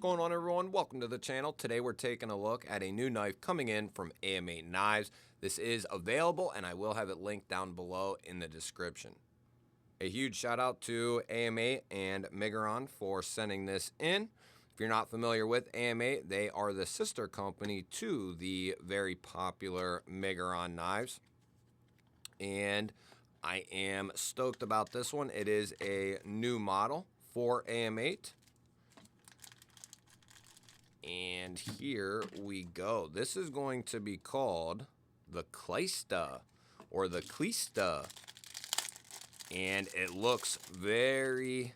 going on, everyone? Welcome to the channel. Today we're taking a look at a new knife coming in from AM8 Knives. This is available and I will have it linked down below in the description. A huge shout out to AM8 and Migron for sending this in. If you're not familiar with AM8, they are the sister company to the very popular Migron knives. And I am stoked about this one. It is a new model for AM8. And here we go. This is going to be called the Klysta or the Klysta. And it looks very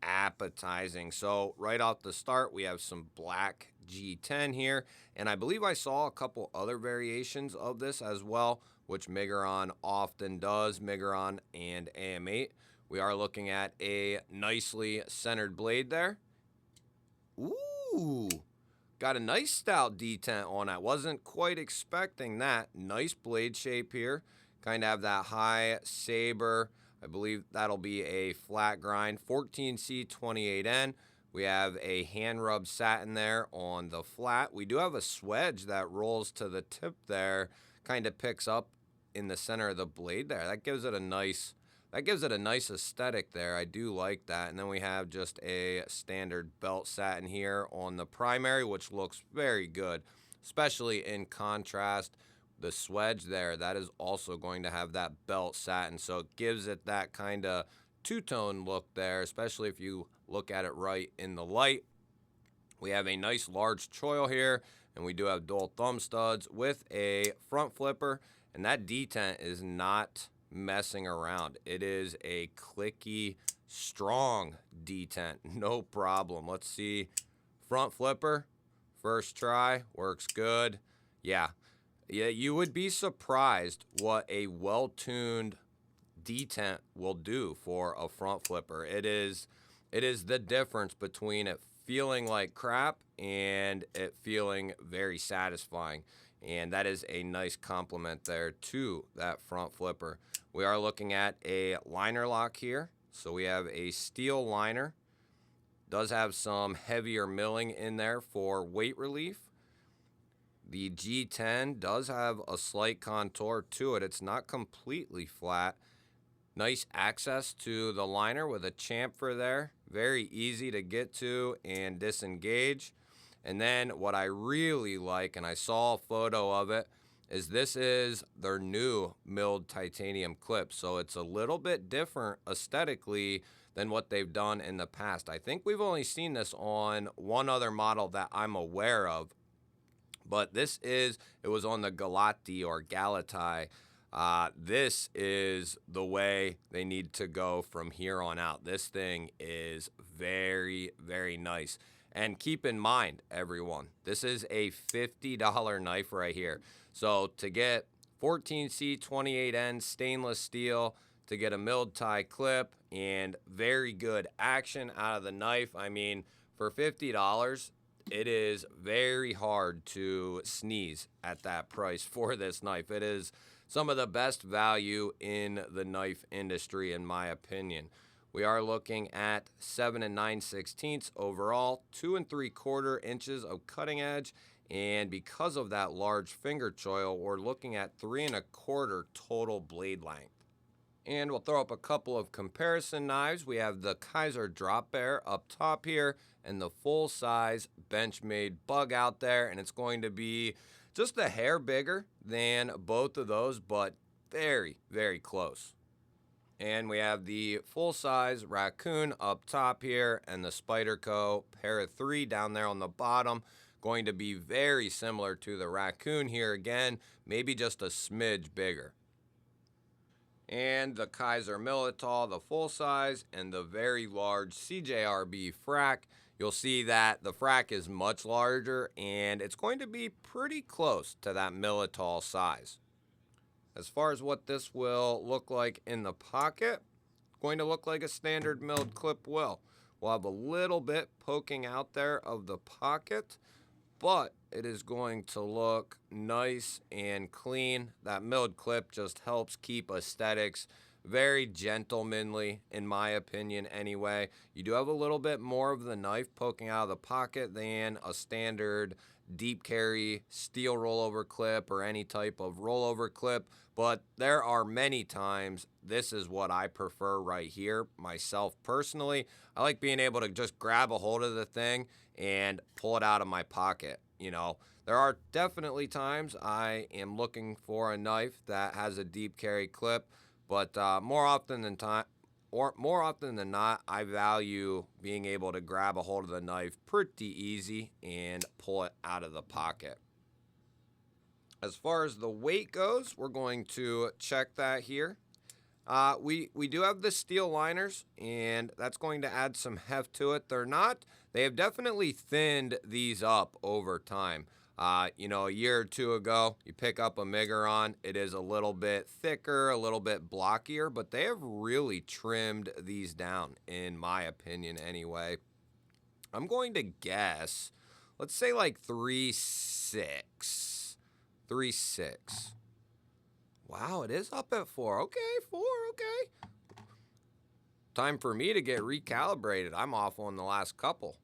appetizing. So right off the start, we have some black G10 here. And I believe I saw a couple other variations of this as well, which Migron often does, Migron and AM8. We are looking at a nicely centered blade there. Ooh, got a nice stout detent on it. Wasn't quite expecting that. Nice blade shape here. Kind of have that high saber. I believe that'll be a flat grind. 14C28N. We have a hand rub satin there on the flat. We do have a swedge that rolls to the tip there. Kind of picks up in the center of the blade there. That gives it a nice aesthetic there. I do like that. And then we have just a standard belt satin here on the primary, which looks very good, especially in contrast. The swedge there, that is also going to have that belt satin, so it gives it that kind of two-tone look there, especially if you look at it right in the light. We have a nice large choil here, and we do have dual thumb studs with a front flipper, and that detent is not messing around. It is a clicky, strong detent, no problem. Let's see, front flipper, first try, works good. Yeah, you would be surprised what a well-tuned detent will do for a front flipper. It is the difference between it feeling like crap and it feeling very satisfying. And that is a nice compliment there to that front flipper. We are looking at a liner lock here. So we have a steel liner. Does have some heavier milling in there for weight relief. The G10 does have a slight contour to it. It's not completely flat. Nice access to the liner with a chamfer there. Very easy to get to and disengage. And then what I really like, and I saw a photo of it, is this is their new milled titanium clip. So it's a little bit different aesthetically than what they've done in the past. I think we've only seen this on one other model that I'm aware of. But it was on the Galati or Galati. This is the way they need to go from here on out. This thing is very, very nice. And keep in mind, everyone, this is a $50 knife right here. So to get 14C28N stainless steel, to get a milled tie clip, and very good action out of the knife, I mean, for $50, it is very hard to sneeze at that price for this knife. It is some of the best value in the knife industry, in my opinion. We are looking at 7 9/16 overall, 2 3/4 inches of cutting edge, and because of that large finger choil, we're looking at 3 1/4 total blade length. And we'll throw up a couple of comparison knives. We have the Kaiser Drop Bear up top here and the full-size Benchmade Bug out there. And it's going to be just a hair bigger than both of those, but very, very close. And we have the full-size Raccoon up top here and the Spyderco Para 3 down there on the bottom. Going to be very similar to the Raccoon here again, maybe just a smidge bigger. And the Kaiser Milital, the full size, and the very large CJRB frac. You'll see that the frac is much larger, and it's going to be pretty close to that Milital size. As far as what this will look like in the pocket, going to look like a standard milled clip will. We'll have a little bit poking out there of the pocket, but it is going to look nice and clean. That milled clip just helps keep aesthetics very gentlemanly in my opinion anyway. You do have a little bit more of the knife poking out of the pocket than a standard deep carry steel rollover clip or any type of rollover clip, but there are many times this is what I prefer right here myself personally. I like being able to just grab a hold of the thing and pull it out of my pocket. There are definitely times I am looking for a knife that has a deep carry clip, but more often than not, I value being able to grab a hold of the knife pretty easy and pull it out of the pocket. As far as the weight goes, we're going to check that here. We do have the steel liners, and that's going to add some heft to it. They have definitely thinned these up over time. A year or two ago, you pick up a Miguron, it is a little bit thicker, a little bit blockier, but they have really trimmed these down, in my opinion anyway. I'm going to guess, let's say like 3.6. 3.6. Wow, it is up at 4. Okay, 4, okay. Time for me to get recalibrated. I'm off on the last couple.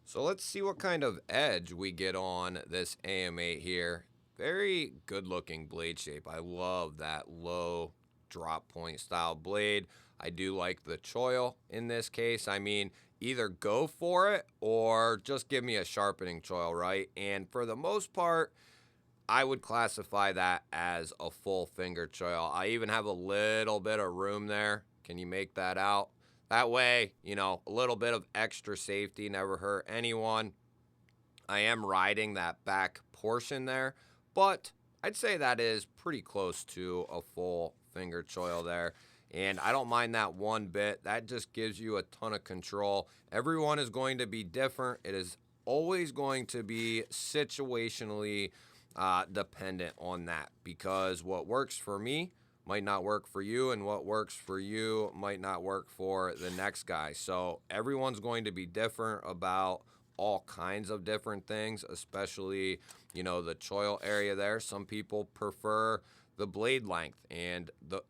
So let's see what kind of edge we get on this AM8 here. Very good looking blade shape. I love that low drop point style blade. I do like the choil in this case. I mean, either go for it or just give me a sharpening choil, right? And for the most part, I would classify that as a full finger choil. I even have a little bit of room there. Can you make that out? That way, a little bit of extra safety, never hurt anyone. I am riding that back portion there, but I'd say that is pretty close to a full finger choil there. And I don't mind that one bit. That just gives you a ton of control. Everyone is going to be different. It is always going to be situationally dependent on that, because what works for me might not work for you, and what works for you might not work for the next guy. So everyone's going to be different about all kinds of different things, especially, the choil area there. Some people prefer the blade length and the,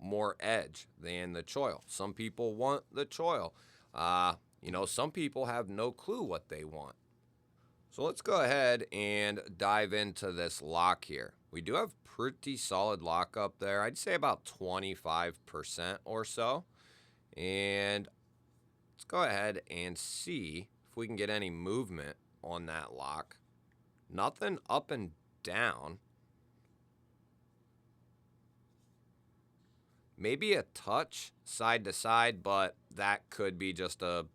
more edge than the choil. Some people want the choil. Some people have no clue what they want. So let's go ahead and dive into this lock here. We do have pretty solid lock up there. I'd say about 25% or so. And let's go ahead and see if we can get any movement on that lock. Nothing up and down. Maybe a touch side to side, but that could be just a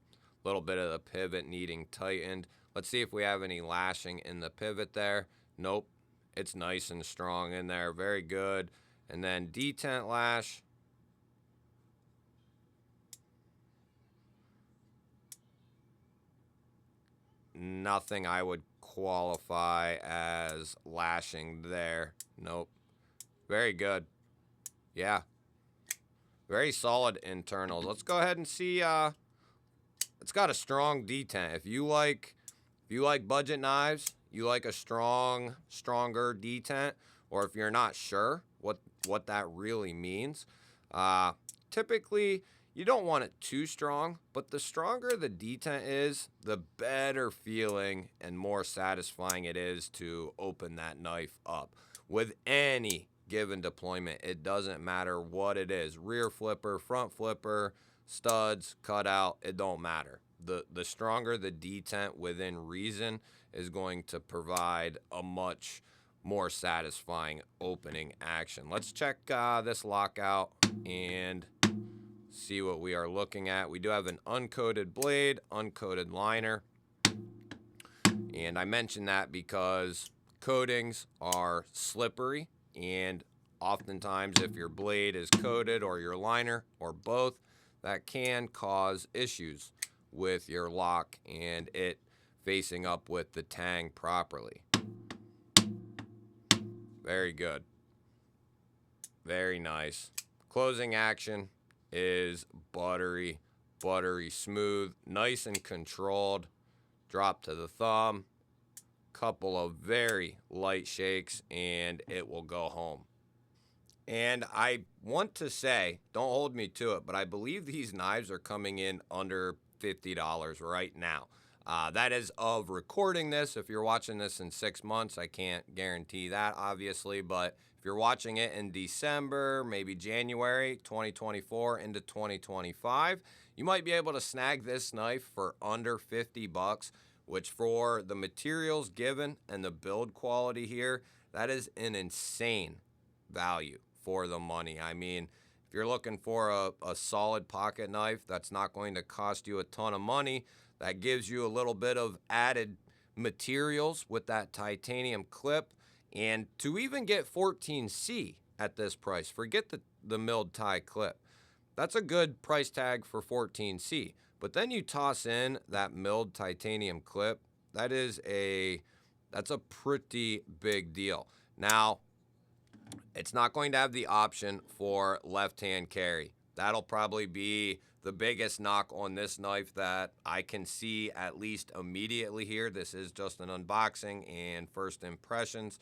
little bit of the pivot needing tightened. Let's see if we have any lashing in the pivot there. Nope. It's nice and strong in there. Very good. And then detent lash. Nothing I would qualify as lashing there. Nope. Very good. Yeah. Very solid internals. Let's go ahead and see. It's got a strong detent. If you like budget knives, you like a stronger detent, or if you're not sure what that really means, typically you don't want it too strong, but the stronger the detent is, the better feeling and more satisfying it is to open that knife up. With any given deployment, it doesn't matter what it is. Rear flipper, front flipper, studs, cutout, it don't matter. The stronger the detent within reason is going to provide a much more satisfying opening action. Let's check this lockout and see what we are looking at. We do have an uncoated blade, uncoated liner. And I mention that because coatings are slippery, and oftentimes if your blade is coated or your liner or both, that can cause issues with your lock and it facing up with the tang properly. Very good. Very nice. Closing action is buttery smooth, nice and controlled. Drop to the thumb, couple of very light shakes, and it will go home. And I want to say, don't hold me to it, but I believe these knives are coming in under $50 right now. That is of recording this. If you're watching this in 6 months, I can't guarantee that, obviously. But if you're watching it in December, maybe January 2024 into 2025, you might be able to snag this knife for under 50 bucks, which for the materials given and the build quality here, that is an insane value for the money. I mean, if you're looking for a solid pocket knife that's not going to cost you a ton of money, that gives you a little bit of added materials with that titanium clip, and to even get 14C at this price, forget the milled tie clip. That's a good price tag for 14C. But then you toss in that milled titanium clip, that's a pretty big deal. Now, it's not going to have the option for left-hand carry. That'll probably be the biggest knock on this knife that I can see, at least immediately here. This is just an unboxing and first impressions.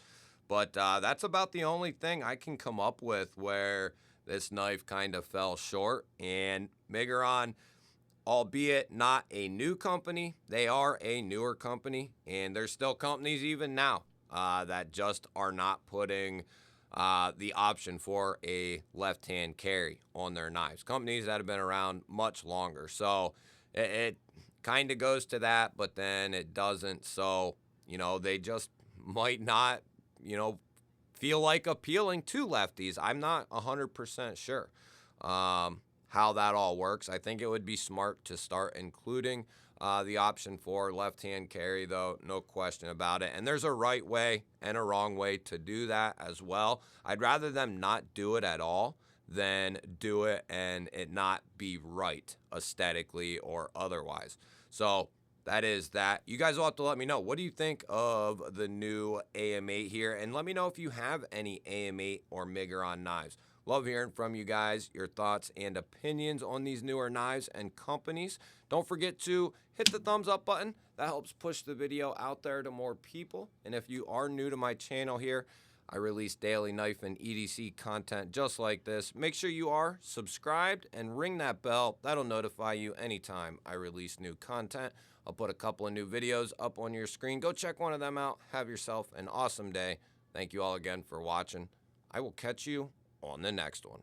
But that's about the only thing I can come up with where this knife kind of fell short. And Migron, albeit not a new company, they are a newer company. And there's still companies even now that just are not putting the option for a left-hand carry on their knives. Companies that have been around much longer. So it kind of goes to that, but then it doesn't. So, they just might not, feel like appealing to lefties. I'm not 100% sure how that all works. I think it would be smart to start including the option for left-hand carry, though, no question about it. And there's a right way and a wrong way to do that as well. I'd rather them not do it at all than do it and it not be right aesthetically or otherwise. So that is that. You guys will have to let me know. What do you think of the new AM8 here? And let me know if you have any AM8 or Migron knives. Love hearing from you guys, your thoughts and opinions on these newer knives and companies. Don't forget to hit the thumbs up button. That helps push the video out there to more people. And if you are new to my channel here, I release daily knife and EDC content just like this. Make sure you are subscribed and ring that bell. That'll notify you anytime I release new content. I'll put a couple of new videos up on your screen. Go check one of them out. Have yourself an awesome day. Thank you all again for watching. I will catch you on the next one.